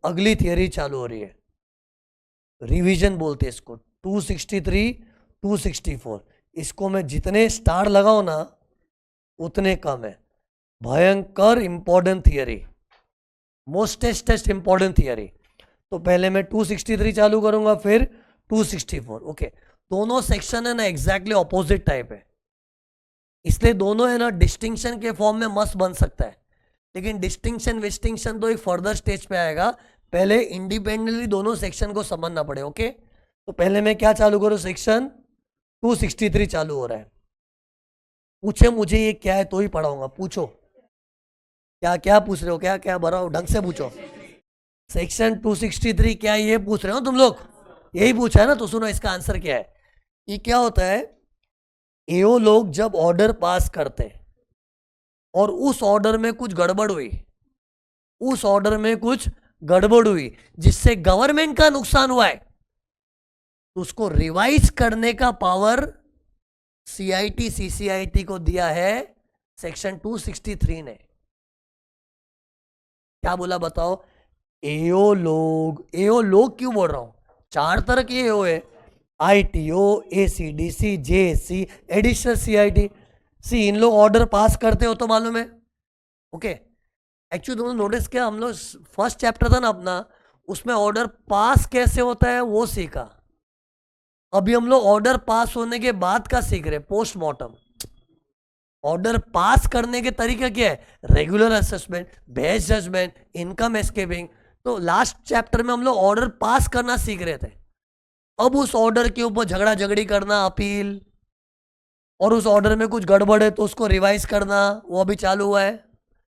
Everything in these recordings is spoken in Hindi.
अगली थियरी चालू हो रही है, रिवीजन बोलते हैं इसको। 263, 264, इसको मैं जितने स्टार लगाऊं ना उतने कम है। भयंकर इंपॉर्टेंट थियरी, मोस्टेस्ट इंपॉर्टेंट थियरी। तो पहले मैं 263 चालू करूंगा, फिर 264। ओके, दोनों सेक्शन है ना एग्जैक्टली ऑपोजिट टाइप है, इसलिए दोनों है ना डिस्टिंक्शन के फॉर्म में मस्त बन सकता है, लेकिन डिस्टिंक्शन विस्टिंक्शन तो एक फर्दर स्टेज पे आएगा। पहले इंडिपेंडेंटली दोनों सेक्शन को समझना पड़े। ओके, तो पहले मैं क्या चालू करूं, सेक्शन 263 चालू हो रहा है। पूछे मुझे ये क्या है तो ही पढ़ाऊंगा, पूछो क्या क्या पूछ रहे हो, क्या क्या भराओ, ढंग से पूछो। सेक्शन 263 क्या है, ये पूछ रहे हो तुम लोग? यही पूछा है ना, तो सुनो इसका आंसर क्या है। ये क्या होता है, एओ लोग जब ऑर्डर पास करते हैं और उस ऑर्डर में कुछ गड़बड़ हुई, उस ऑर्डर में कुछ गड़बड़ हुई जिससे गवर्नमेंट का नुकसान हुआ है, तो उसको रिवाइज करने का पावर सीआईटी सीसीआईटी को दिया है सेक्शन 263 ने। क्या बोला बताओ? एओ लोग क्यों बोल रहा हूं, चार तरह के एओ है, ITO, ACDC, JSC, additional CIT. See इन लोग ऑर्डर पास करते हो तो मालूम है। ओके, एक्चुअली तुमने नोटिस किया, हम लोग फर्स्ट चैप्टर था ना अपना, उसमें ऑर्डर पास कैसे होता है वो सीखा। अभी हम लोग ऑर्डर पास होने के बाद का सीख रहे, पोस्टमार्टम। ऑर्डर पास करने के तरीका क्या है, regular assessment, best judgment, income escaping. तो लास्ट चैप्टर में हम लोग ऑर्डर पास करना सीख रहे थे। अब उस ऑर्डर के ऊपर झगड़ा झगड़ी करना, अपील, और उस ऑर्डर में कुछ गड़बड़ है तो उसको रिवाइज करना, वो अभी चालू हुआ है।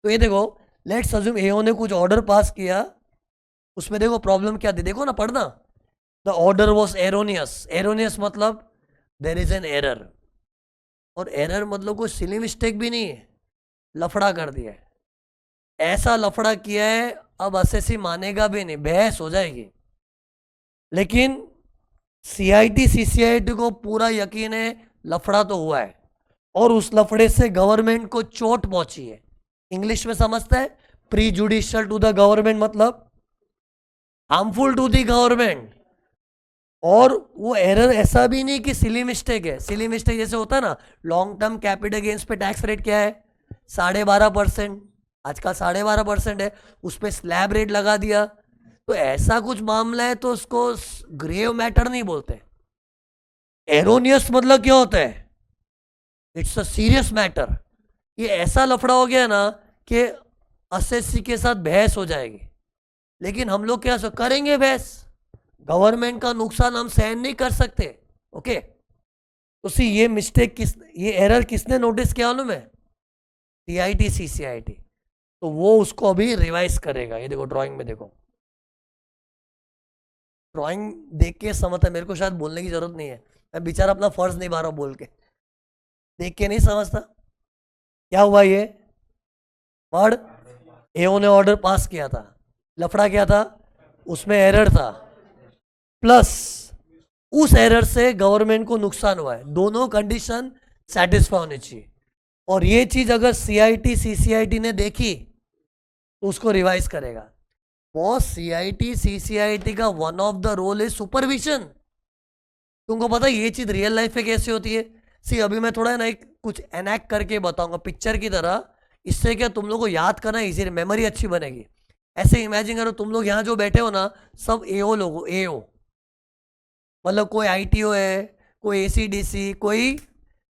तो ये देखो, लेट्स अज्यूम एओ ने कुछ ऑर्डर पास किया, उसमें देखो प्रॉब्लम क्या थी, देखो ना पढ़ना। The order was erroneous. Erroneous मतलब देर इज एन एरर, और एरर मतलब कोई सिली मिस्टेक भी नहीं है, लफड़ा कर दिया है, ऐसा लफड़ा किया है अब असेसी मानेगा भी नहीं, बहस हो जाएगी। लेकिन सीआईटी सीसीआईटी को पूरा यकीन है लफड़ा तो हुआ है, और उस लफड़े से गवर्नमेंट को चोट पहुंची है। इंग्लिश में समझता है, pre judicial to the government मतलब हार्मफुल टू द गवर्नमेंट। और वो एरर ऐसा भी नहीं कि सिली मिस्टेक है। सिली मिस्टेक जैसे होता है ना, लॉन्ग टर्म कैपिटल गेन्स पे टैक्स रेट क्या है, 12.5%, आजकल 12.5% है, उस पर स्लैब रेट लगा दिया, तो ऐसा कुछ मामला है तो उसको ग्रेव मैटर नहीं बोलते। एरोनियस मतलब क्या होता है, इट्स अ सीरियस मैटर। ये ऐसा लफड़ा हो गया ना कि असेसी के साथ बहस हो जाएगी। लेकिन हम लोग क्या करेंगे बहस, गवर्नमेंट का नुकसान हम सहन नहीं कर सकते। ओके, तो सी ये मिस्टेक ये एरर किसने नोटिस किया मालूम है, सीआईटी सीसीआईटी। तो वो उसको अभी रिवाइज करेगा। ये देखो ड्राइंग में देखो, ड्राइंग देख के समझता है, मेरे को शायद बोलने की जरूरत नहीं है, मैं बेचारा अपना फर्ज निभा रहा हूं बोल के, देख के नहीं समझता। क्या हुआ ये वर्ड, एओ ने ऑर्डर पास किया था, लफड़ा क्या था, उसमें एरर था, प्लस उस एरर से गवर्नमेंट को नुकसान हुआ है, दोनों कंडीशन सेटिस्फाई होनी चाहिए। और ये चीज अगर सीआईटी सीसीआईटी ने देखी तो उसको रिवाइज करेगा। बॉस, सीआईटी सीसीआईटी का one of the role is supervision. तुमको पता है ये चीज रियल लाइफ में कैसे होती है? सी अभी मैं थोड़ा ना एक कुछ एनैक्ट करके बताऊंगा पिक्चर की तरह, इससे क्या तुम लोग को याद करना इजी, मेमोरी अच्छी बनेगी। ऐसे इमेजिन करो तुम लोग यहाँ जो बैठे हो ना, सब एओ लोग हो, एओ मतलब कोई आईटीओ है, कोई एसीडीसी, कोई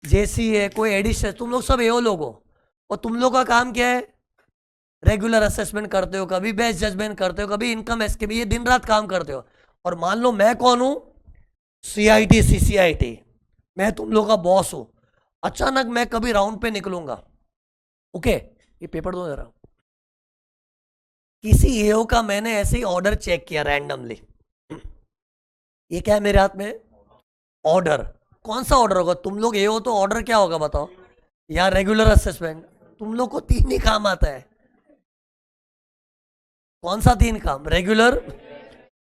जेसी है, कोई एडिशन, तुम लोग सब एओ लोग हो। और तुम लोग का काम क्या है, रेगुलर असेसमेंट करते हो, कभी बेस्ट जजमेंट करते हो, कभी इनकम एस्केप, ये दिन रात काम करते हो। और मान लो मैं कौन हूं, सीआईटी सीसीआईटी, मैं तुम लोग का बॉस हूं। अचानक मैं कभी राउंड पे निकलूंगा, ओके, ये पेपर दो जरा, किसी एओ का मैंने ऐसे ही ऑर्डर चेक किया रैंडमली, ये क्या है मेरे हाथ में, ऑर्डर। कौन सा ऑर्डर होगा, तुम लोग एओ तो ऑर्डर क्या होगा बताओ, या रेगुलर असेसमेंट। तुम लोग को तीन ही काम आता है, कौन सा तीन काम, regular,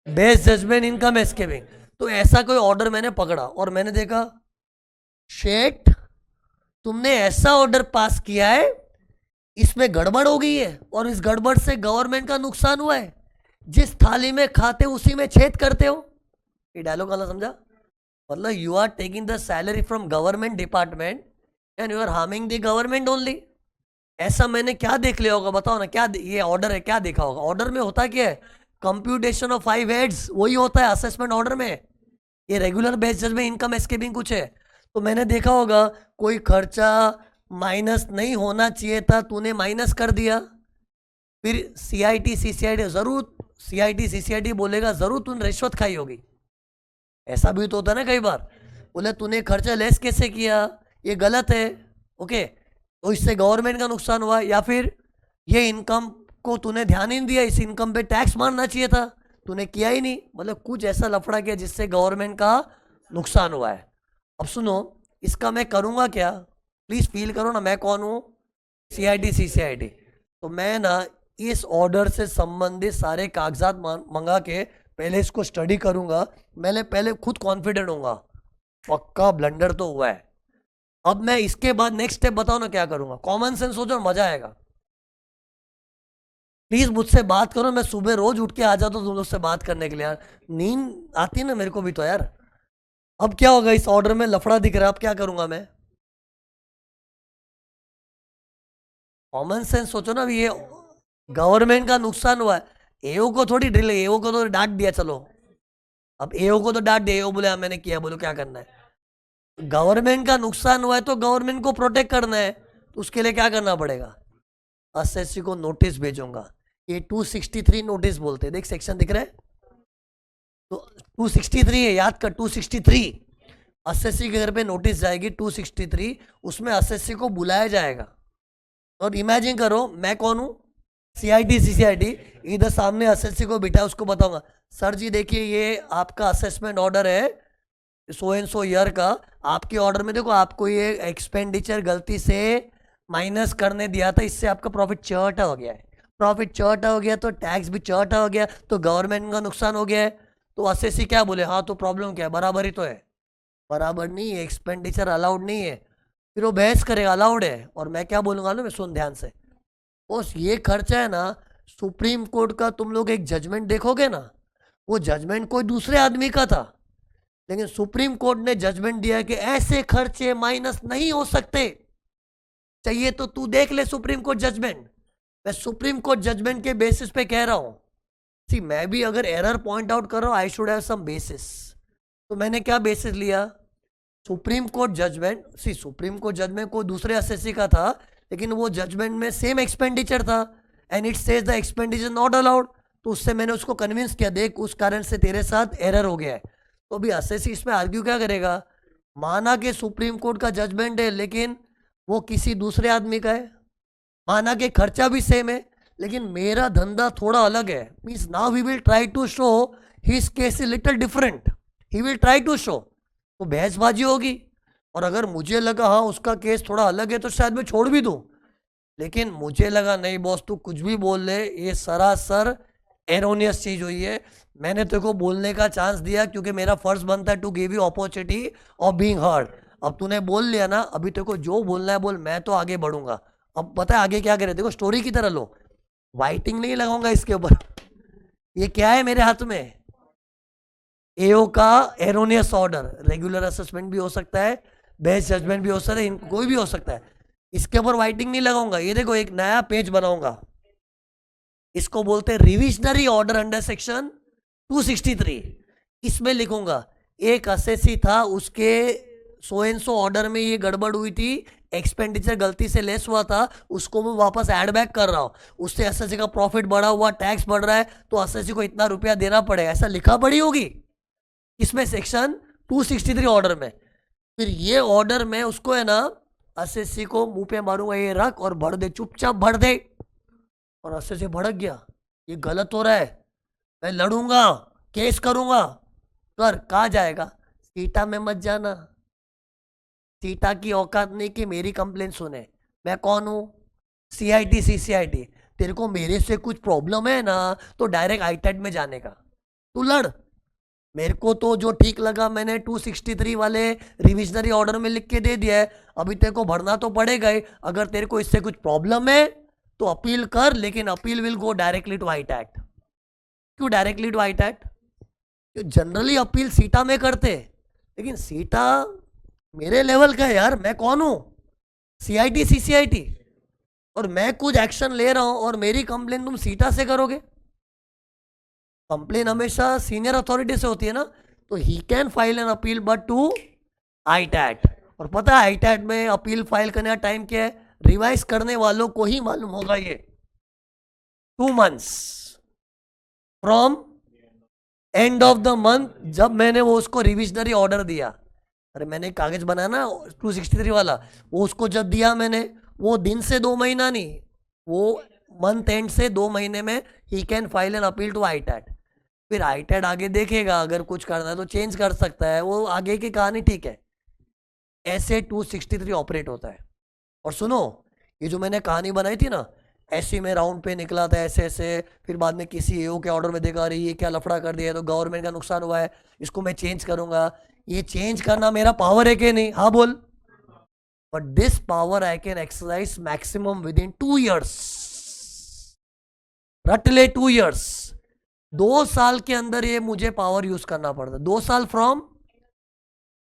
best judgment, income escaping. तो ऐसा कोई ऑर्डर मैंने पकड़ा और मैंने देखा, शेट तुमने ऐसा ऑर्डर पास किया है, इसमें गड़बड़ हो गई है और इस गड़बड़ से गवर्नमेंट का नुकसान हुआ है, जिस थाली में खाते हो उसी में छेद करते हो। ये डायलॉग वाला समझा? मतलब you are taking the salary from government department and you are harming the government only. ऐसा मैंने क्या देख लिया होगा बताओ ना, क्या ये ऑर्डर है, क्या देखा होगा? ऑर्डर में होता क्या है? कंप्यूटेशन ऑफ 5 हेड्स, वही होता है असेसमेंट ऑर्डर में। ये रेगुलर बेसिस में इनकम एस्केपिंग कुछ है। तो मैंने देखा होगा कोई खर्चा माइनस नहीं होना चाहिए था, तूने माइनस कर दिया। फिर सीआईटी सीसीआईटी, जरूर सीआईटी सीसीआईटी बोलेगा जरूर तूने रिश्वत खाई होगी। ऐसा भी तो होता है ना कई बार, बोले तूने खर्चा लेस कैसे किया, ये गलत है। ओके, तो इससे गवर्नमेंट का नुकसान हुआ। या फिर ये इनकम को तूने ध्यान ही नहीं दिया, इस इनकम पे टैक्स मारना चाहिए था, तूने किया ही नहीं। मतलब कुछ ऐसा लफड़ा किया जिससे गवर्नमेंट का नुकसान हुआ है। अब सुनो, इसका मैं करूँगा क्या? प्लीज़ फील करो ना मैं कौन हूँ, सीआईटी सीसीआईटी। तो मैं ना इस ऑर्डर से संबंधित सारे कागजात मंगा के पहले इसको स्टडी करूँगा। मैंने पहले खुद कॉन्फिडेंट होऊंगा पक्का ब्लंडर तो हुआ है। अब मैं इसके बाद नेक्स्ट स्टेप बताओ ना क्या करूँगा। कॉमन सेंस हो जाओ, मजा आएगा। प्लीज मुझसे बात करो, मैं सुबह रोज उठ के आ जाता हूँ तुम लोग से बात करने के लिए यार, नींद आती है ना मेरे को भी तो यार। अब क्या होगा, इस ऑर्डर में लफड़ा दिख रहा है, अब क्या करूंगा मैं? कॉमन सेंस सोचो ना। अभी ये गवर्नमेंट का नुकसान हुआ है, एओ को थोड़ी ड्रिल, एओ को तो डांट दिया चलो। अब एओ को तो डांट दिया, एओ बोले हाँ, मैंने किया, बोलो क्या करना है। गवर्नमेंट का नुकसान हुआ है तो गवर्नमेंट को प्रोटेक्ट करना है, तो उसके लिए क्या करना पड़ेगा? एसएससी को नोटिस भेजूंगा। ये 263 नोटिस बोलते हैं, देख सेक्शन दिख रहा है, तो 263 है, याद कर 263। एसएससी के घर पे नोटिस जाएगी 263, उसमें एसएससी को बुलाया जाएगा। और इमेजिन करो मैं कौन हूँ, सीआईटी सीसीआईटी, इधर सामने एसएससी को बिठा, उसको बताऊंगा सर जी देखिए ये आपका असेसमेंट ऑर्डर है सो एंड सो ईयर का, आपके ऑर्डर में देखो आपको ये एक्सपेंडिचर गलती से माइनस करने दिया था, इससे आपका प्रॉफिट चौटा हो गया है। प्रॉफिट चौटा हो गया तो टैक्स भी चौटा हो गया, तो गवर्नमेंट का नुकसान हो गया है। तो एसएससी क्या बोले, हाँ तो प्रॉब्लम क्या है, बराबर ही तो है। बराबर नहीं है, एक्सपेंडिचर अलाउड नहीं है। फिर वो बहस करेगा अलाउड है, और मैं क्या बोलूँगा ना, मैं सुन ध्यान से। बस ये खर्चा है ना, सुप्रीम कोर्ट का तुम लोग एक जजमेंट देखोगे ना, वो जजमेंट कोई दूसरे आदमी का था, लेकिन सुप्रीम कोर्ट ने जजमेंट दिया कि ऐसे खर्चे माइनस नहीं हो सकते। चाहिए तो तू देख ले सुप्रीम कोर्ट जजमेंट। मैं सुप्रीम कोर्ट जजमेंट के बेसिस पे कह रहा हूं। सी मैं भी अगर एरर पॉइंट आउट कर रहा हूं, I should have some basis. तो मैंने क्या बेसिस लिया? Supreme court judgment. See supreme court judgment कोई दूसरे एसएससी का था, लेकिन वो जजमेंट में सेम एक्सपेंडिचर था, and it says the expenditure not allowed. तो उससे मैंने उसको कन्विंस किया, देख उस कारण से तेरे साथ एरर हो गया है। तो अभी एसएससी इसमें आर्ग्यू क्या करेगा? माना कि सुप्रीम कोर्ट का जजमेंट है, लेकिन वो किसी दूसरे आदमी का है। माना कि खर्चा भी सेम है, लेकिन मेरा धंधा थोड़ा अलग है। Means now we will try to show his case is little different, he will try to show. तो बहसबाजी होगी, और अगर मुझे लगा हाँ उसका केस थोड़ा अलग है तो शायद मैं छोड़ भी दूँ। लेकिन मुझे लगा नहीं बॉस तू कुछ भी बोल ले, ये सरासर एरोनियस चीज हुई है। मैंने तेरे को बोलने का चांस दिया क्योंकि मेरा फर्ज बनता है to give you opportunity of being heard. अब तूने बोल लिया ना, अभी तेरे को जो बोलना है बोल, मैं तो आगे बढ़ूंगा। अब पता है आगे क्या करे, देखो स्टोरी की तरह लो, वाइटिंग नहीं लगाऊंगा इसके ऊपर। ये क्या है मेरे हाथ में? एओ का एरोनियस ऑर्डर, रेगुलर असेसमेंट भी हो सकता है, बेस्ट जजमेंट भी हो सकता है, कोई भी हो सकता है। इसके ऊपर वाइटिंग नहीं लगाऊंगा। ये देखो एक नया पेज बनाऊंगा, इसको बोलते हैं रिविजनरी ऑर्डर अंडर सेक्शन 263। इसमें लिखूंगा एक एसएससी था, उसके सो एंड सो ऑर्डर में ये गड़बड़ हुई थी, एक्सपेंडिचर गलती से लेस हुआ था, उसको मैं वापस ऐड बैक कर रहा हूं, उससे एसएससी का प्रॉफिट बढ़ा हुआ, टैक्स बढ़ रहा है, तो एसएससी को इतना रुपया देना पड़ेगा, ऐसा लिखा पड़ी होगी इसमें सेक्शन 263 ऑर्डर में। फिर ये ऑर्डर में उसको है ना एसएससी को मुंह पे मारूंगा, ये रख और भर दे, चुपचाप भर दे। और एसएससी भड़क गया, ये गलत हो रहा है, मैं लड़ूंगा, केस करूंगा। कर कहा जाएगा? सीटा में मत जाना, सीटा की औकात नहीं कि मेरी कंप्लेन सुने। मैं कौन हूं? CIT CCIT. तेरे को मेरे से कुछ प्रॉब्लम है ना, तो डायरेक्ट आईटेट में जाने का, तू लड़। मेरे को तो जो ठीक लगा मैंने 263 वाले रिविजनरी ऑर्डर में लिख के दे दिया है। अभी तेरे को भरना तो पड़ेगा ही। अगर तेरे को इससे कुछ प्रॉब्लम है तो अपील कर, लेकिन appeal will go directly to ITAT. क्यों directly to ITAT? Generally appeal CITA में करते, लेकिन सीटा मेरे लेवल का है यार, मैं कौन हूं? सीआईटी सीसीआईटी, और मैं कुछ एक्शन ले रहा हूं और मेरी कंप्लेन तुम सीटा से करोगे? कंप्लेन हमेशा सीनियर अथॉरिटी से होती है ना, तो he can file an appeal but to ITAT. और पता है आईटैट में अपील फाइल करने का टाइम क्या है? रिवाइज करने वालों को ही मालूम होगा ये, 2 months from and of the month. जब मैंने वो उसको रिविजनरी ऑर्डर दिया, अरे मैंने एक कागज बनाया ना 263 वाला, वो उसको जब दिया मैंने, वो दिन से 2 महीना नहीं, वो मंथ एंड से 2 महीने में he can file an appeal to ITAT. फिर आईटैट आगे देखेगा, अगर कुछ करना है तो चेंज कर सकता है, वो आगे की कहानी, ठीक है। ऐसे 263 ऑपरेट होता है। और सुनो, ये जो मैंने कहानी बनाई थी ना, ऐसे में राउंड पे निकला था ऐसे ऐसे, फिर बाद में किसी एओ के ऑर्डर में देखा रही ये क्या लफड़ा कर दिया है, तो गवर्नमेंट का नुकसान हुआ है, इसको मैं चेंज करूंगा। ये चेंज करना मेरा पावर है कि नहीं? हाँ बोल। But this power I can exercise maximum with in 2 years। रट ले 2 years, 2 साल के अंदर ये मुझे पावर यूज करना पड़ता। 2 साल from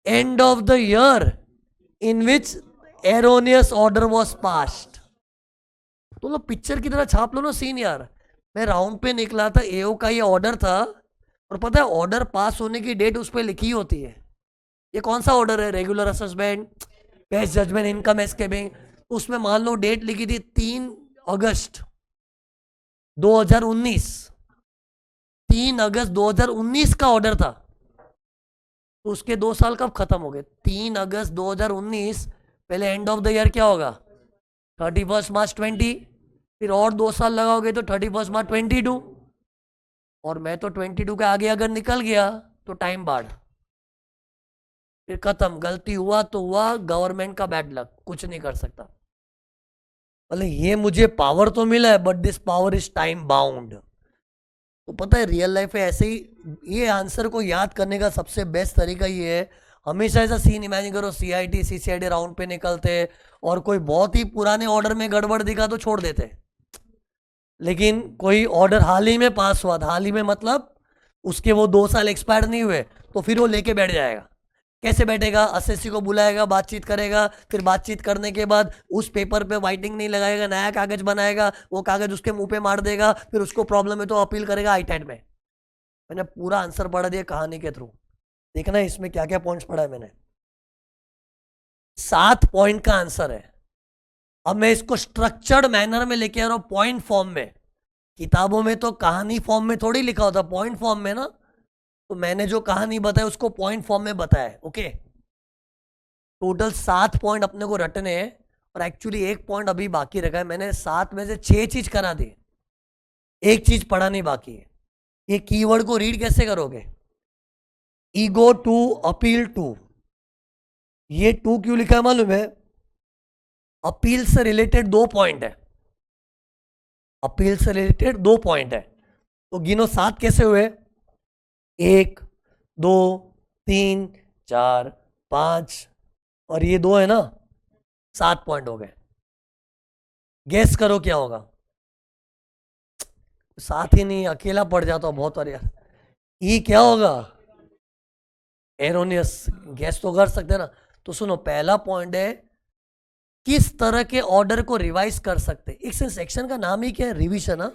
and of the year in which erroneous order was passed. तो लो पिक्चर की तरह छाप लो ना सीन यार। मैं राउंड पे निकला था, एओ का ये ऑर्डर था, और पता है ऑर्डर पास होने की डेट उस पर लिखी होती है। ये कौन सा ऑर्डर है? Regular assessment, best judgment, income escaping. तो उसमें मान लो डेट लिखी थी 3 अगस्त 2019, 3 अगस्त 2019 का ऑर्डर था। तो उसके 2 साल कब खत्म हो गए? 3 अगस्त 2019, पहले एंड ऑफ द ईयर क्या होगा? 31 मार्च 20, फिर और 2 साल लगाओगे तो 31 मार्च 22, और मैं तो 22 के आगे अगर निकल गया तो टाइम बाढ़, फिर खत्म। गलती हुआ तो हुआ, गवर्नमेंट का बैड लक, कुछ नहीं कर सकता। मतलब ये मुझे पावर तो मिला है, but this power is time bound. तो पता है रियल लाइफ में ऐसे ही, ये आंसर को याद करने का सबसे बेस्ट तरीका ये है, हमेशा ऐसा सीन इमेजिन करो, सीआईटी सीसीआईटी राउंड पे निकलते और कोई बहुत ही पुराने ऑर्डर में गड़बड़ दिखा तो छोड़ देते, लेकिन कोई ऑर्डर हाल ही में पास हुआ था, हाल ही में मतलब उसके वो 2 साल एक्सपायर नहीं हुए, तो फिर वो लेके बैठ जाएगा। कैसे बैठेगा? एसएससी को बुलाएगा, बातचीत करेगा, फिर बातचीत करने के बाद उस पेपर पे वाइटिंग नहीं लगाएगा, नया कागज बनाएगा, वो कागज उसके मुंह पे मार देगा, फिर उसको प्रॉब्लम है तो अपील करेगा आईटैट में। मैंने पूरा आंसर पढ़ा दिया कहानी के थ्रू। देखना इसमें क्या क्या पॉइंट्स पढ़ा है मैंने। 7 पॉइंट का आंसर है। अब मैं इसको स्ट्रक्चर्ड मैनर में लेके आ रहा हूं, पॉइंट फॉर्म में। किताबों में तो कहानी फॉर्म में थोड़ी लिखा होता, पॉइंट फॉर्म में ना। तो मैंने जो कहानी बताई उसको पॉइंट फॉर्म में बताया। ओके, टोटल 7 पॉइंट अपने को रटने हैं, और एक्चुअली 1 पॉइंट अभी बाकी रखा है। मैंने 7 में से 6 चीज करा दी, 1 चीज पढ़ानी बाकी है। ये कीवर्ड को रीड कैसे करोगे? ईगो टू, अपील टू। ये 2 क्यों लिखा है मालूम है? अपील से रिलेटेड 2 पॉइंट है, अपील से रिलेटेड 2 पॉइंट है। तो गिनो 7 कैसे हुए? 1 2 3 4 5, और ये 2 है ना, 7 पॉइंट हो गए। गेस करो क्या होगा? 7 ही नहीं, अकेला पड़ जाता बहुत। और यार ये क्या होगा? एरोनियस। गेस तो कर सकते हैं ना। तो सुनो, पहला पॉइंट है किस तरह के ऑर्डर को रिवाइज कर सकते। इस सेक्शन का नाम ही क्या है? रिवीजन। हाँ,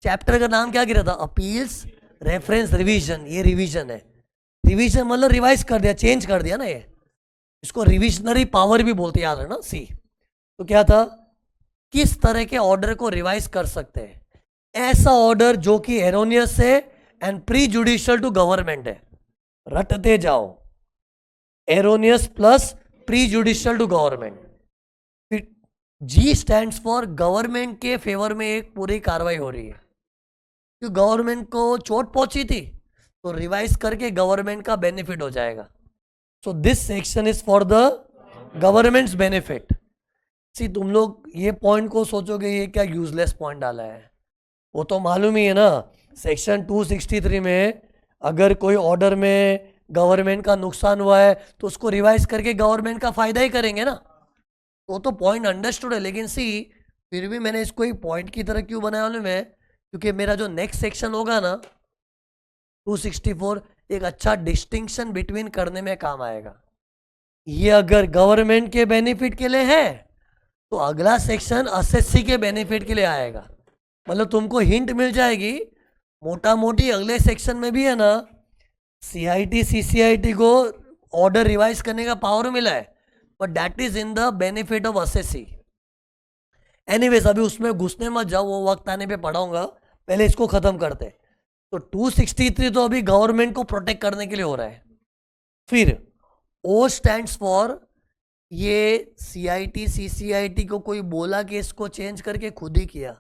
चैप्टर का नाम क्या गिरा था? Appeals reference revision. ये रिवीजन है। रिवीजन मतलब रिवाइज कर दिया, चेंज कर दिया ना। ये इसको रिविजनरी पावर भी बोलते, याद है ना। सी तो क्या था? किस तरह के ऑर्डर को रिवाइज कर सकते हैं? ऐसा ऑर्डर जो कि एरोनियस है and pre judicial to government है। रटते जाओ, erroneous plus pre judicial to government. फिर जी स्टैंड्स फॉर गवर्नमेंट के फेवर में एक पूरी कार्रवाई हो रही है, क्योंकि गवर्नमेंट को चोट पहुंची थी, तो रिवाइज करके गवर्नमेंट का बेनिफिट हो जाएगा। So this section is for the government's benefit. See तुम लोग ये पॉइंट को सोचोगे ये क्या यूजलेस पॉइंट डाला है, वो तो मालूम ही है ना। सेक्शन 263 में अगर कोई ऑर्डर में गवर्नमेंट का नुकसान हुआ है तो उसको रिवाइज करके गवर्नमेंट का फायदा ही करेंगे ना। वो तो पॉइंट अंडरस्टूड है, लेकिन सी फिर भी मैंने इसको एक पॉइंट की तरह क्यों बनाया मालूम है? क्योंकि मेरा जो नेक्स्ट सेक्शन होगा ना 264 एक अच्छा डिस्टिंक्शन बिटवीन करने में काम आएगा। ये अगर गवर्नमेंट के बेनिफिट के लिए है तो अगला सेक्शन एसएससी के बेनिफिट के लिए आएगा। मतलब तुमको हिंट मिल जाएगी मोटा मोटी अगले सेक्शन में भी है ना, सीआईटी सीसीआईटी को ऑर्डर रिवाइज करने का पावर मिला है, but that is in the benefit of SSC. Anyways अभी उसमें घुसने मत जाओ, वो वक्त आने पे पढ़ाऊंगा, पहले इसको खत्म करते। तो 263 तो अभी गवर्नमेंट को प्रोटेक्ट करने के लिए हो रहा है। फिर ओ स्टैंड्स फॉर, ये सीआईटी सीसीआईटी को कोई बोला कि इसको चेंज करके खुद ही किया,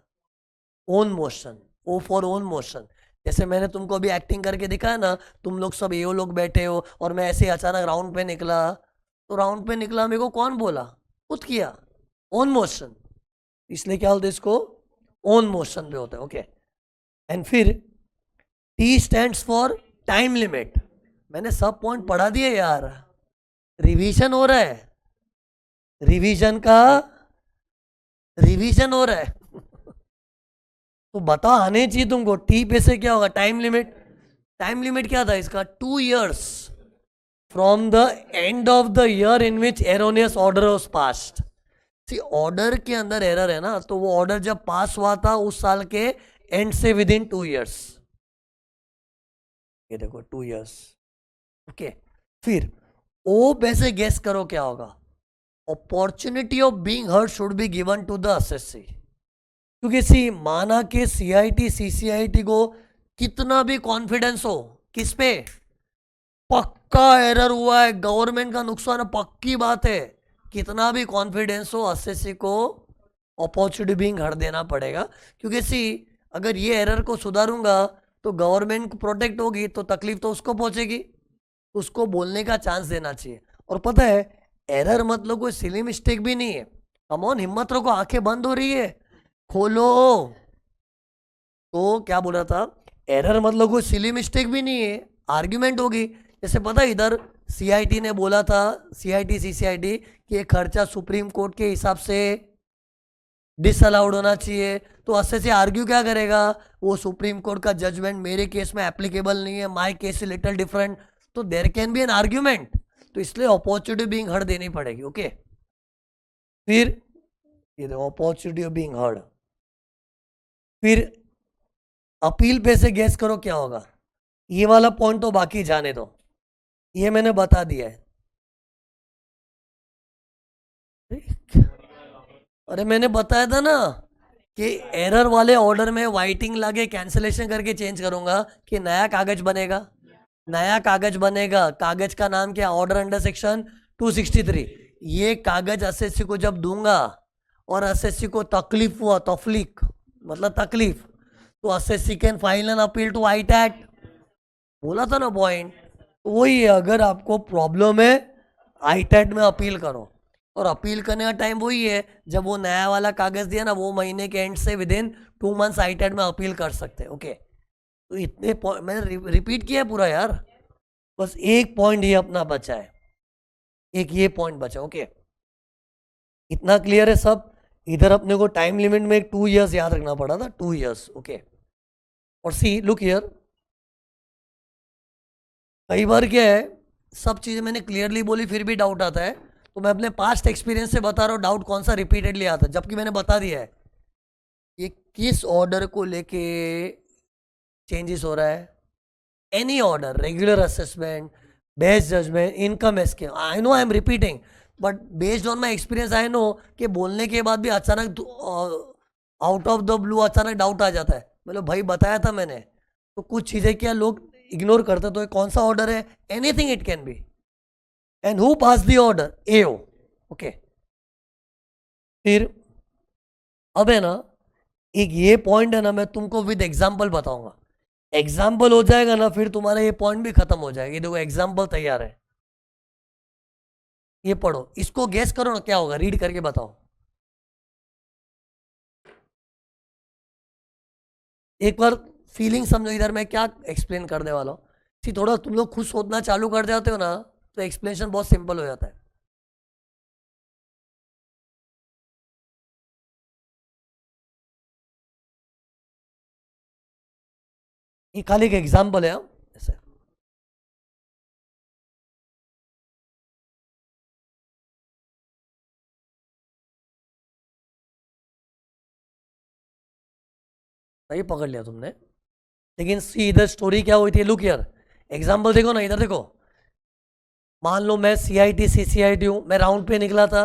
own motion, O for own motion. जैसे मैंने तुमको अभी एक्टिंग करके दिखाया ना, तुम लोग सब एओ लोग बैठे हो और मैं ऐसे अचानक राउंड पे निकला, तो राउंड पे निकला मेरे को कौन बोला, खुद किया, ओन मोशन, इसलिए क्या बोलते इसको, ओन मोशन पे होता है। ओके, एंड फिर T stands for time limit. मैंने सब पॉइंट पढ़ा दिए यार, रिवीजन हो रहा है, रिवीजन का रिवीजन हो रहा है तो बताओ आने चाहिए तुमको। टी पे से क्या होगा, टाइम लिमिट। टाइम लिमिट क्या था इसका, 2 years from the end of the year in which erroneous order was passed. C order के अंदर एरर है ना, तो वो ऑर्डर जब पास हुआ था उस साल के एंड से विद इन 2 years। ये देखो 2 years। ओके, फिर ओ वैसे गेस करो क्या होगा, opportunity of being heard should be given to the SSC. क्योंकि सी माना कि सीआईटी सीसीआईटी को कितना भी कॉन्फिडेंस हो किस पे, पक्का एरर हुआ है, गवर्नमेंट का नुकसान है, पक्की बात है, कितना भी कॉन्फिडेंस हो एसएससी को अपॉर्चुनिटी बीइंग हर्ड देना पड़ेगा। क्योंकि सी अगर ये एरर को सुधारूंगा तो गवर्नमेंट को प्रोटेक्ट होगी, तो तकलीफ तो उसको पहुंचेगी, उसको बोलने का चांस देना चाहिए। और पता है एरर मतलब कोई सिली मिस्टेक भी नहीं है, कम ऑन हिम्मत रखो, आंखें बंद हो रही है, खोलो। तो क्या बोल रहा था, एरर मतलब कोई सिली मिस्टेक भी नहीं है, आर्ग्यूमेंट होगी। जैसे पता है इधर सीआईटी ने बोला था, सीआईटी सीसीआईटी, कि ये खर्चा सुप्रीम कोर्ट के हिसाब से डिसअलाउड होना चाहिए, तो अच्छे से आर्ग्यू क्या करेगा, वो सुप्रीम कोर्ट का जजमेंट मेरे केस में एप्लीकेबल नहीं है, my case is little different, तो there can be an argument, तो इसलिए अपॉर्चुनिटी बीइंग हर्ड देनी पड़ेगी। ओके, फिर ये देखो अपॉर्चुनिटी ऑफ बीइंग हर्ड। फिर अपील पे से गेस करो क्या होगा, ये वाला पॉइंट तो बाकी जाने दो, ये मैंने बता दिया है। अरे मैंने बताया था ना कि एरर वाले ऑर्डर में वाइटिंग लाके कैंसलेशन करके चेंज करूंगा कि नया कागज बनेगा, नया कागज बनेगा। कागज का नाम क्या, ऑर्डर अंडर सेक्शन 263। ये कागज एसएससी को जब दूंगा और एसएससी को तकलीफ हुआ, तफलीक मतलब तकलीफ, तो SSC can file an appeal to ITAT, बोला था ना पॉइंट। तो वही है, अगर आपको प्रॉब्लम है आईटैट में अपील करो, और अपील करने का टाइम वही है जब वो नया वाला कागज दिया ना, वो महीने के एंड से विद इन 2 months आईटैट में अपील कर सकते हैं। ओके, तो इतने मैंने रिपीट किया है पूरा यार, बस एक पॉइंट ये अपना बचा है, एक ये पॉइंट बचा। ओके, इतना क्लियर है सब। इधर अपने को टाइम लिमिट में 2 years याद रखना पड़ा था, 2 years। ओके, और सी लुक हियर, कई बार क्या है, सब चीज़ें मैंने क्लियरली बोली फिर भी डाउट आता है, तो मैं अपने पास्ट एक्सपीरियंस से बता रहा हूँ डाउट कौन सा रिपीटेडली आता है, जबकि मैंने बता दिया है ये किस ऑर्डर को लेके चेंजेस हो रहा है। Any order, regular assessment, based judgment, income एस्केम, I know I am repeating, but based on my experience I know कि बोलने के बाद भी अचानक आउट ऑफ द ब्लू अचानक डाउट आ जाता है, मतलब भाई बताया था मैंने, तो कुछ चीज़ें क्या लोग इग्नोर करते, तो ये कौन सा ऑर्डर है, anything it can be, and who pass the order, AO. Okay, फिर अब है ना एक ये पॉइंट है ना, मैं तुमको विद एग्जाम्पल बताऊंगा, एग्जाम्पल हो जाएगा ना फिर तुम्हारा ये पॉइंट भी खत्म हो जाएगा। ये देखो एग्जाम्पल तैयार है, ये पढ़ो, इसको गेस करो ना क्या होगा, रीड करके बताओ। एक बार फीलिंग समझो इधर मैं क्या एक्सप्लेन करने वाला हूँ। थोड़ा तुम लोग खुद सोचना चालू कर जाते हो ना, तो एक्सप्लेनेशन बहुत सिंपल हो जाता है। ये खाली एक एग्जाम्पल है, ऐसे। सही पकड़ लिया तुमने। लेकिन सी इधर स्टोरी क्या हुई थी, लुक यार, एग्जाम्पल देखो ना, इधर देखो। मान लो मैं CIT CCIT हूँ, मैं राउंड पे निकला था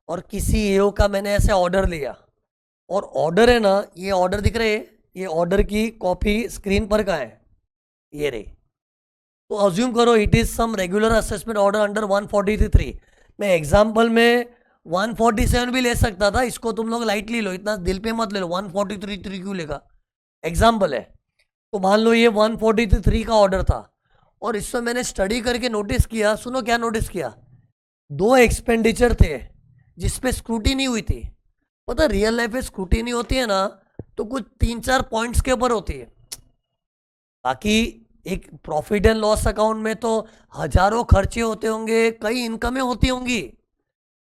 और किसी AO का मैंने ऐसे ऑर्डर लिया, और ऑर्डर है ना, ये ऑर्डर दिख रहे हैं, ये ऑर्डर की कॉपी स्क्रीन पर कहाँ है, ये रही। तो अज्यूम करो it is some regular assessment order under 143। मैं एग्जाम्पल में 147 भी ले सकता था, इसको तुम लोग लाइटली लो, इतना दिल पे मत ले लो, 143 क्यों लेगा, एग्जाम्पल है। तो मान लो ये 143 का ऑर्डर था, और इसमें मैंने स्टडी करके नोटिस किया, सुनो क्या नोटिस किया, दो एक्सपेंडिचर थे जिसपे स्क्रूटिनी हुई थी। पता रियल लाइफ में स्क्रूटिनी होती है ना, तो कुछ 3-4 पॉइंट्स के ऊपर होती है। बाकी एक प्रॉफिट एंड लॉस अकाउंट में तो हजारों खर्चे होते होंगे, कई इनकमें होती होंगी,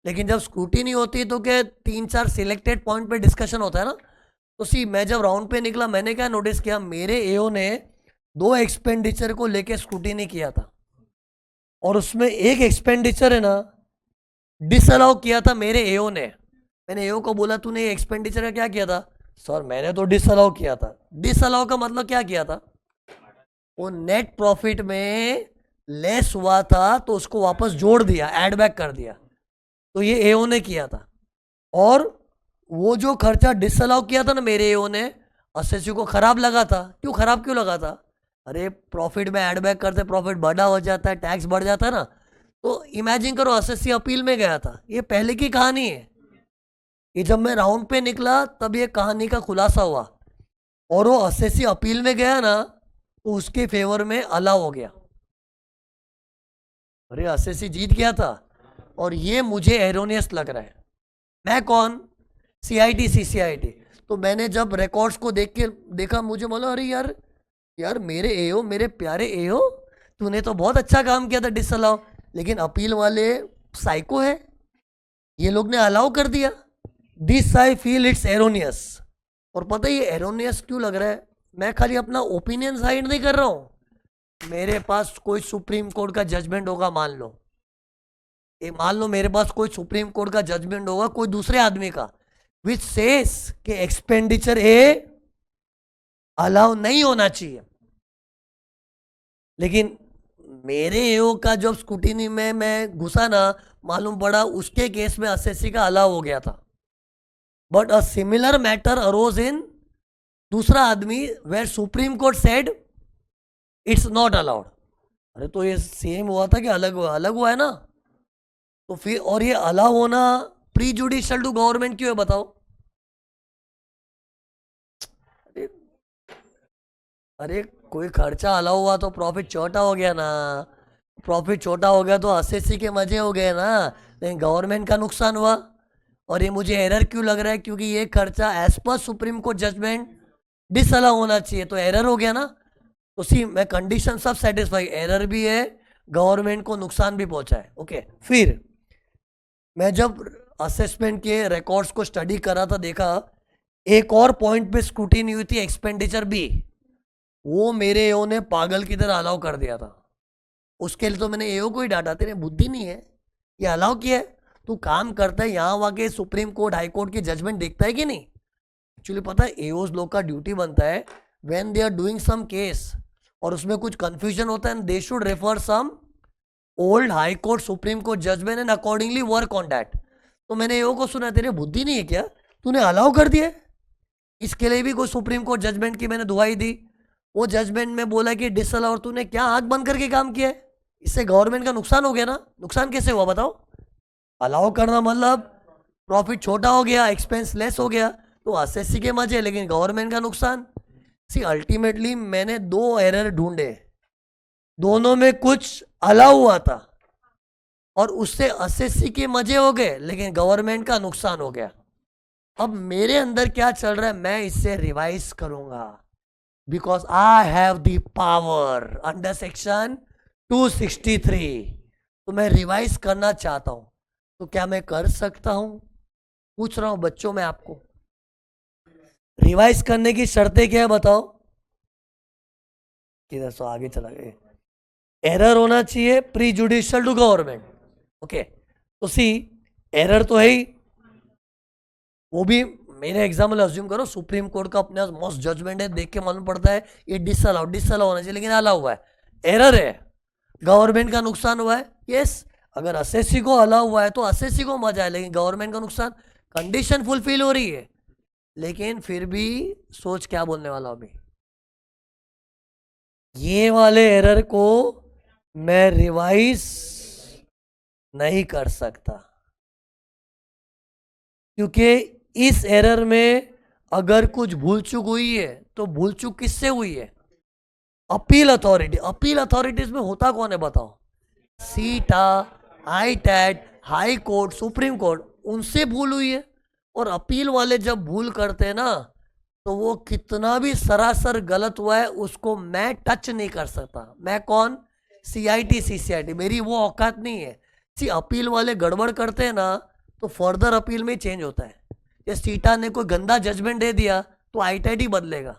लेकिन जब स्क्रूटिनी होती है तो क्या 3-4 सिलेक्टेड पॉइंट पे डिस्कशन होता है ना। तो सी मैं जब राउंड पे निकला, मैंने क्या नोटिस किया, मेरे AO ने दो एक्सपेंडिचर को लेके स्क्रूटिनी किया था, और उसमें एक एक्सपेंडिचर है ना डिसअलाउ किया था मेरे AO ने। मैंने AO को बोला तूने ये एक्सपेंडिचर का क्या किया था, सर मैंने तो डिसअलाउ किया था। डिसअलाउ का मतलब क्या किया था, वो नेट प्रॉफिट में लेस हुआ था तो उसको वापस जोड़ दिया, ऐड बैक कर दिया। तो ये AO ने किया था। और वो जो खर्चा डिसअलाउ किया था ना मेरे AO ने, असेसी को खराब लगा था। क्यों खराब क्यों लगा था, अरे प्रॉफिट में ऐड बैक करते प्रॉफिट बढ़ा हो जाता है, टैक्स बढ़ जाता है ना। तो इमेजिन करो असेसी अपील में गया था, ये पहले की कहानी है। ये जब मैं राउंड पे निकला तब ये कहानी का खुलासा हुआ, और वो असेसी अपील में गया ना, तो उसके फेवर में अलाउ हो गया। अरे असेसी जीत गया था, और ये मुझे एरोनियस लग रहा है। मैं कौन, CIT CCIT। तो मैंने जब रिकॉर्ड्स को देखा, मुझे बोला अरे यार, यार मेरे AO, मेरे प्यारे AO, तूने तो बहुत अच्छा काम किया था डिसअलाउ, लेकिन अपील वाले साइको है, ये लोग ने अलाउ कर दिया। This I feel it's erroneous. और पता है ये एरोनियस क्यों लग रहा है, मैं खाली अपना ओपिनियन साइड नहीं कर रहा हूं। मेरे पास कोई सुप्रीम कोर्ट का जजमेंट होगा, मान लो, मान लो मेरे पास कोई सुप्रीम कोर्ट का जजमेंट होगा कोई दूसरे आदमी का, विच सेस कि एक्सपेंडिचर ए अलाउ नहीं होना चाहिए, लेकिन मेरे AO का जब स्क्रूटिनी में मैं घुसा ना, मालूम पड़ा उसके केस में असेसी का अलाउ हो गया था। But a similar matter arose in दूसरा आदमी, where supreme court said it's not allowed. अरे तो ये सेम हुआ था कि अलग हुआ, अलग हुआ है ना। तो फिर और ये अलाउ होना प्री जुडिशियल टू गवर्नमेंट क्यों है बताओ। अरे अरे कोई खर्चा अलाउ हुआ तो प्रॉफिट छोटा हो गया ना, प्रॉफिट छोटा हो गया तो असेसी के मजे हो गए ना, लेकिन गवर्नमेंट का नुकसान हुआ। और ये मुझे एरर क्यों लग रहा है, क्योंकि ये खर्चा as per supreme court judgement disallow होना चाहिए, तो एरर हो गया ना। तो सी मैं कंडीशन सब सेटिस्फाई, एरर भी है, गवर्नमेंट को नुकसान भी पहुंचा है। ओके, फिर मैं जब असेसमेंट के रिकॉर्ड्स को स्टडी करा था, देखा एक और पॉइंट पे स्क्रूटिनी हुई थी, एक्सपेंडिचर बी, वो मेरे AO ने पागल की तरह अलाउ कर दिया था। उसके लिए तो मैंने AO को ही डांटा, तेरे बुद्धि नहीं है, ये अलाउ किया है, तू काम करता है यहाँ वहाँ के सुप्रीम कोर्ट हाई कोर्ट की जजमेंट देखता है कि नहीं। एक्चुअली पता है AOs लोग का ड्यूटी बनता है, when they are doing some case और उसमें कुछ कंफ्यूजन होता है, they should refer some old high court supreme court judgement and accordingly work on that. तो मैंने AO को सुना, तेरे बुद्धि नहीं है क्या, तूने अलाउ कर दिया। इसके लिए भी कोई सुप्रीम कोर्ट जजमेंट की मैंने दुहाई दी, वो जजमेंट में बोला कि डिसअलाउ, और तूने क्या आंख बंद करके काम किया है, इससे गवर्नमेंट का नुकसान हो गया ना। नुकसान कैसे हुआ बताओ, अलाउ करना मतलब प्रॉफिट छोटा हो गया, एक्सपेंस लेस हो गया, तो असेसी के मजे, लेकिन गवर्नमेंट का नुकसान। सी अल्टीमेटली मैंने दो एरर ढूंढे, दोनों में कुछ अलाउ हुआ था और उससे असेसी के मजे हो गए, लेकिन गवर्नमेंट का नुकसान हो गया। अब मेरे अंदर क्या चल रहा है, मैं इससे रिवाइज करूंगा, because I have the power under section 263। तो मैं रिवाइज करना चाहता हूं, तो क्या मैं कर सकता हूं, पूछ रहा हूं बच्चों में आपको। रिवाइज करने की शर्तें क्या है बताओ। किधर सो आगे चला गए। एरर होना चाहिए pre judicial to government. Okay, तो सी एरर तो है ही, वो भी मेरे एग्जाम्पल अज्यूम करो सुप्रीम कोर्ट का अपने मस्त जजमेंट है, देख के मालूम पड़ता है ये डिसअलाउ होना चाहिए, लेकिन अलाउ हुआ है, एरर है, गवर्नमेंट का नुकसान हुआ है। यस, अगर असेसी को अलाउ हुआ है तो असेसी को मजा है, लेकिन गवर्नमेंट का नुकसान, कंडीशन फुलफिल हो रही है, लेकिन फिर भी सोच क्या बोलने वाला हूं अभी, ये वाले एरर को मैं रिवाइज नहीं कर सकता, क्योंकि इस एरर में अगर कुछ भूल चूक हुई है तो भूल चूक किससे हुई है, अपील अथॉरिटी। अपील अथॉरिटीज में होता कौन है बताओ, सीटा, हाईटैट, हाई कोर्ट, सुप्रीम कोर्ट, उनसे भूल हुई है। और अपील वाले जब भूल करते हैं ना, तो वो कितना भी सरासर गलत हुआ है उसको मैं टच नहीं कर सकता। मैं कौन, सीआईटी सीसीआईटी, मेरी वो औकात नहीं है। सी अपील वाले गड़बड़ करते हैं ना, तो फर्दर अपील में चेंज होता है। ये सीटा ने कोई गंदा जजमेंट दे दिया तो आईटैट ही बदलेगा,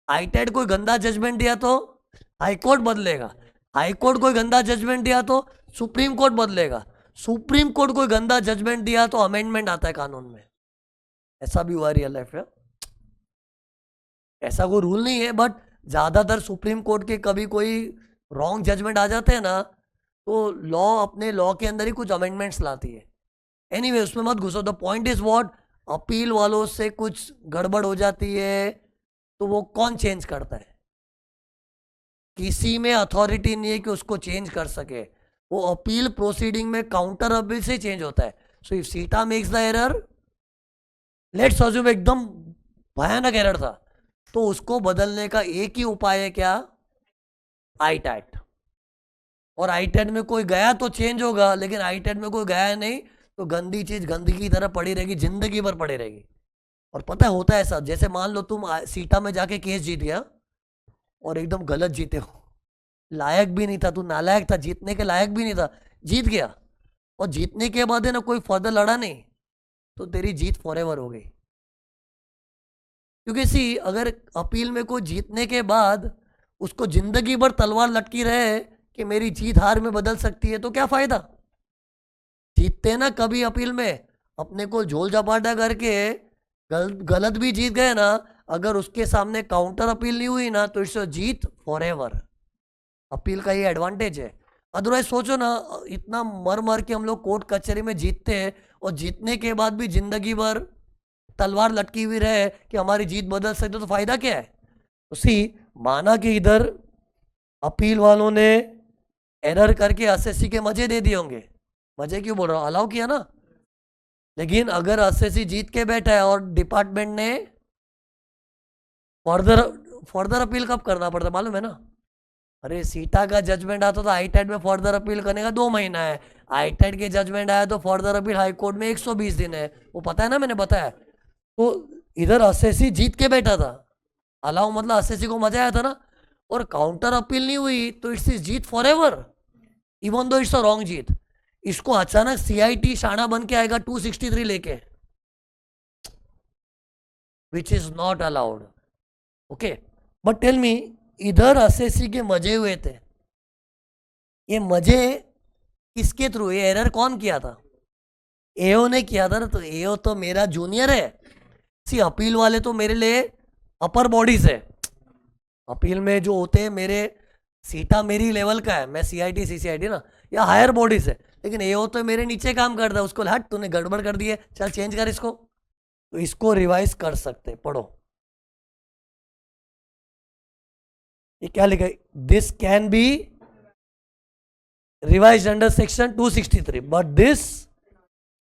आईटैट कोई गंदा जजमेंट दिया तो हाईकोर्ट बदलेगा, हाईकोर्ट कोई गंदा जजमेंट दिया तो सुप्रीम कोर्ट बदलेगा, सुप्रीम कोर्ट कोई गंदा जजमेंट दिया तो अमेंडमेंट आता है कानून में। ऐसा भी हुआ रियल लाइफ में, ऐसा कोई रूल नहीं है, बट ज्यादातर सुप्रीम कोर्ट के कभी कोई रॉन्ग जजमेंट आ जाते हैं ना, तो लॉ अपने लॉ के अंदर ही कुछ अमेंडमेंट्स लाती है। एनीवे उसमें मत घुसो, the point is what, appeal वालों से कुछ गड़बड़ हो जाती है तो वो कौन चेंज करता है, किसी में अथॉरिटी नहीं है कि उसको चेंज कर सके, वो अपील प्रोसीडिंग में काउंटर अपील से चेंज होता है। सो इफ सीटा makes the error, let's assume एकदम भयानक एरर था, तो उसको बदलने का एक ही उपाय है क्या, आईटैट। और आईटैट में कोई गया तो चेंज होगा, लेकिन आईटैट में कोई गया नहीं तो गंदी चीज गंदगी की तरह पड़ी रहेगी, जिंदगी भर पड़ी रहेगी। और पता है होता है ऐसा, जैसे मान लो तुम सीटा में जाके केस जीत गया और एकदम गलत जीते हो, लायक भी नहीं था, तू नालायक था, जीतने के लायक भी नहीं था, जीत गया, और जीतने के बाद है ना कोई फर्दर लड़ा नहीं, तो तेरी जीत फॉरएवर हो गई। क्योंकि सी अगर अपील में कोई जीतने के बाद उसको जिंदगी भर तलवार लटकी रहे कि मेरी जीत हार में बदल सकती है, तो क्या फायदा। जीतते ना कभी अपील में, अपने को झोल झपाटा करके गलत भी जीत गए ना, अगर उसके सामने काउंटर अपील नहीं हुई ना, तो इससे जीत फॉरएवर। अपील का ये एडवांटेज है। अदरवाइज सोचो ना, इतना मर मर के हम लोग कोर्ट कचहरी में जीतते हैं और जीतने के बाद भी जिंदगी भर तलवार लटकी हुई रहे कि हमारी जीत बदल सकते, तो फायदा क्या है। तो सी माना कि इधर अपील वालों ने एरर करके एसएससी के मजे दे दिए होंगे, मजे क्यों बोल रहा हूँ, अलाउ किया ना, लेकिन अगर एसएससी जीत के बैठा है और डिपार्टमेंट ने फर्दर अपील कब करना पड़ता मालूम है ना, अरे सीटा का जजमेंट आता तो आईटैट में फर्दर अपील करने का 2 महीना है, आईटैट के जजमेंट आया तो फर्दर अपील हाई कोर्ट में 120 दिन है, वो पता है ना, मैंने बताया। तो इधर एसएससी जीत के बैठा था, अलाउ मतलब एसएससी को मजा आया था ना, और काउंटर अपील नहीं हुई तो इट्स इज जीत forever, even though it's a wrong जीत। इसको अचानक सीआईटी शाना बन के आएगा 263 लेके, which is not allowed. Okay, but tell me, इधर एसएससी के मजे हुए थे, ये मजे किसके थ्रू, ये एरर कौन किया था, एओ ने किया था ना, तो एओ तो मेरा जूनियर है। सी अपील वाले तो मेरे लिए अपर बॉडीज है, अपील में जो होते हैं मेरे, सीटा मेरी लेवल का है, मैं सीआईटी सीसीआईटी ना, या हायर बॉडीज है, लेकिन एओ तो मेरे नीचे काम करता है, उसको हट तूने गड़बड़ कर दी है, चल चेंज कर इसको, तो इसको रिवाइज कर सकते, पढ़ो ये क्या लिखा है, this can be revise under section 263 but this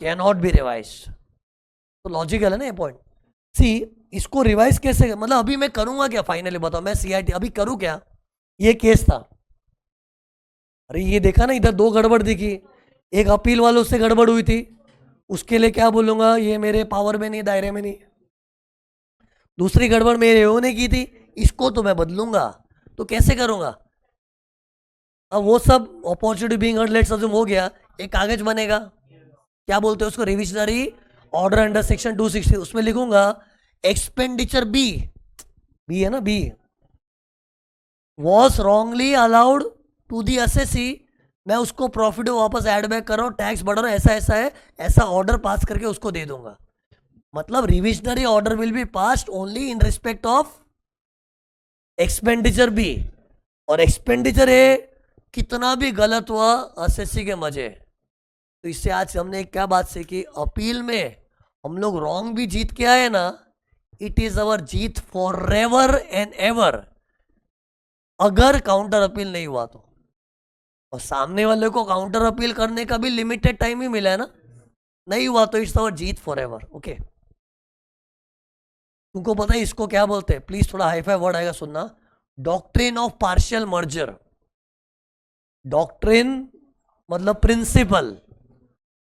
can not be revise. तो लॉजिकल है ना ये पॉइंट। सी इसको रिवाइज कैसे, मतलब अभी मैं करूंगा क्या, फाइनली बताओ, मैं सीआईटी अभी करूं क्या, ये केस था, अरे ये देखा ना, इधर 2 गड़बड़ दिखी, एक अपील वालों से गड़बड़ हुई थी, उसके लिए क्या बोलूंगा, ये मेरे पावर में नहीं, दायरे में नहीं। दूसरी गड़बड़ मेरे एओ ने की थी, इसको तो मैं बदलूंगा, तो कैसे करूंगा। अब वो सब opportunity being heard, let's assume हो गया, एक कागज बनेगा, क्या बोलते हैं उसको, रिविजनरी ऑर्डर अंडर सेक्शन 260, उसमें लिखूंगा एक्सपेंडिचर बी, बी है ना, B was wrongly allowed to the SSC, मैं उसको प्रॉफिट वापस ऐड बैक कर रहा हूँ, टैक्स बढ़ रहा है, ऐसा ऐसा है, ऐसा ऑर्डर पास करके उसको दे दूंगा। मतलब revisionary order will be passed only in respect of expenditure भी, और एक्सपेंडिचर है कितना भी गलत हुआ एसएससी के मजे। तो इससे आज हमने क्या बात सीखी, अपील में हम लोग रॉन्ग भी जीत के आए ना, it is our Jeet for ever and ever, अगर काउंटर अपील नहीं हुआ तो। और सामने वाले को काउंटर अपील करने का भी लिमिटेड टाइम ही मिला है ना, नहीं हुआ तो it's our Jeet for ever. Okay, तुमको पता है इसको क्या बोलते हैं? प्लीज थोड़ा हाईफाई वर्ड आएगा सुनना, doctrine of partial merger. Doctrine मतलब प्रिंसिपल,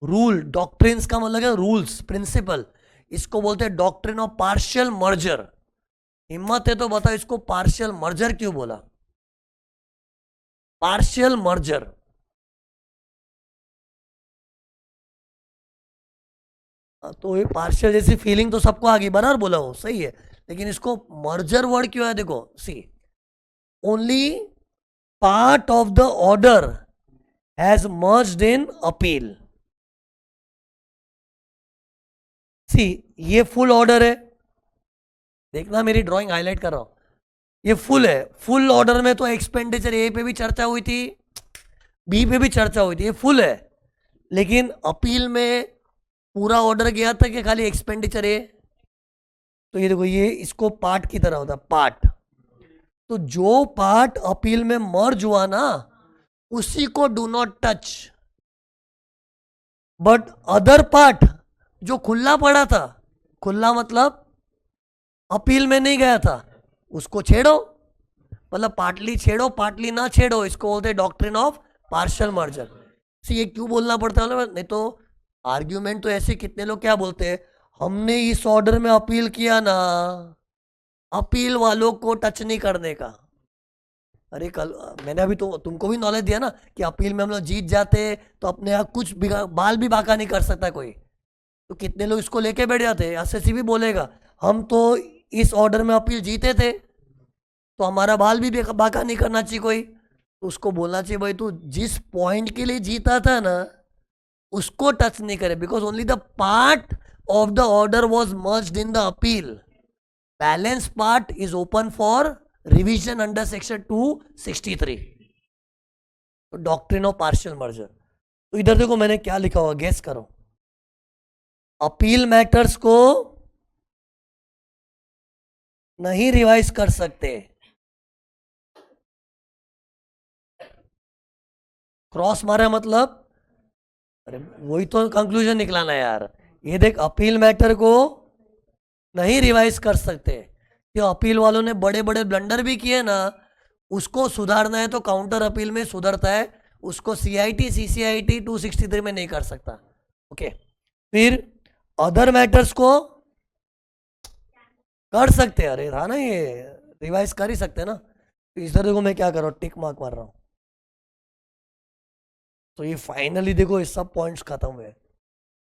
रूल, डॉक्ट्रिन्स का मतलब है रूल्स, प्रिंसिपल, इसको बोलते हैं डॉक्ट्रिन ऑफ पार्शियल मर्जर। हिम्मत है तो बताओ इसको पार्शियल मर्जर क्यों बोला? पार्शियल मर्जर, तो ये पार्शियल जैसी फीलिंग तो सबको आ गई, बराबर बोला हो, सही है, लेकिन इसको मर्जर वर्ड क्यों है? देखो see, only part of the order has merged in appeal. See, ये फुल ऑर्डर है, देखना मेरी ड्राइंग हाईलाइट कर रहा हूं, ये फुल है, फुल ऑर्डर में तो एक्सपेंडिचर ए पे भी चर्चा हुई थी, बी पे भी चर्चा हुई थी, ये फुल है। लेकिन अपील में पूरा ऑर्डर गया था कि खाली एक्सपेंडिचर ए? तो ये देखो, ये इसको पार्ट की तरह होता है, पार्ट। तो जो पार्ट अपील में मर्ज हुआ ना, उसी को do not touch, but other part जो खुला पड़ा था, खुला मतलब अपील में नहीं गया था, उसको छेड़ो। मतलब पार्टली छेड़ो पार्टली ना छेड़ो, इसको बोलते हैं डॉक्ट्रिन ऑफ पार्शियल मर्जर। सी, ये क्यों बोलना पड़ता है? नहीं तो आर्ग्यूमेंट तो ऐसे कितने लोग क्या बोलते हैं, हमने इस ऑर्डर में अपील किया ना, अपील वालों को टच नहीं करने का। अरे कल मैंने अभी तो तुमको भी नॉलेज दिया ना कि अपील में हम लोग जीत जाते तो अपने यहाँ कुछ बाल भी बाका नहीं कर सकता कोई। तो कितने लोग इसको लेके बैठ जाते हैं, एसएससी भी बोलेगा हम तो इस ऑर्डर में अपील जीते थे तो हमारा बाल भी बाका नहीं करना चाहिए कोई। तो उसको बोलना चाहिए भाई तू जिस पॉइंट के लिए जीता था ना, उसको टच नहीं करे, because only the part of the order was merged in the appeal, balance part is open for revision under section 263, तो डॉक्ट्रिन ऑफ पार्शियल मर्जर। तो इधर देखो मैंने क्या लिखा हुआ, गेस करो, अपील मैटर्स को नहीं रिवाइज कर सकते, क्रॉस मारा मतलब, अरे वही तो कंक्लूजन निकलाना यार। ये देख, अपील मैटर को नहीं रिवाइज कर सकते, ये अपील वालों ने बड़े बड़े ब्लंडर भी किए ना, उसको सुधारना है तो काउंटर अपील में सुधरता है, उसको सीआईटी सीसीआईटी 263 में नहीं कर सकता। ओके, फिर अदर मैटर्स को कर सकते हैं, अरे था ना ये, रिवाइज कर ही सकते हैं ना। तो इस तरह को मैं क्या कर रहा हूँ, टिक मार्क मार रहा हूँ। तो ये फाइनली देखो ये सब पॉइंट्स खत्म हुए।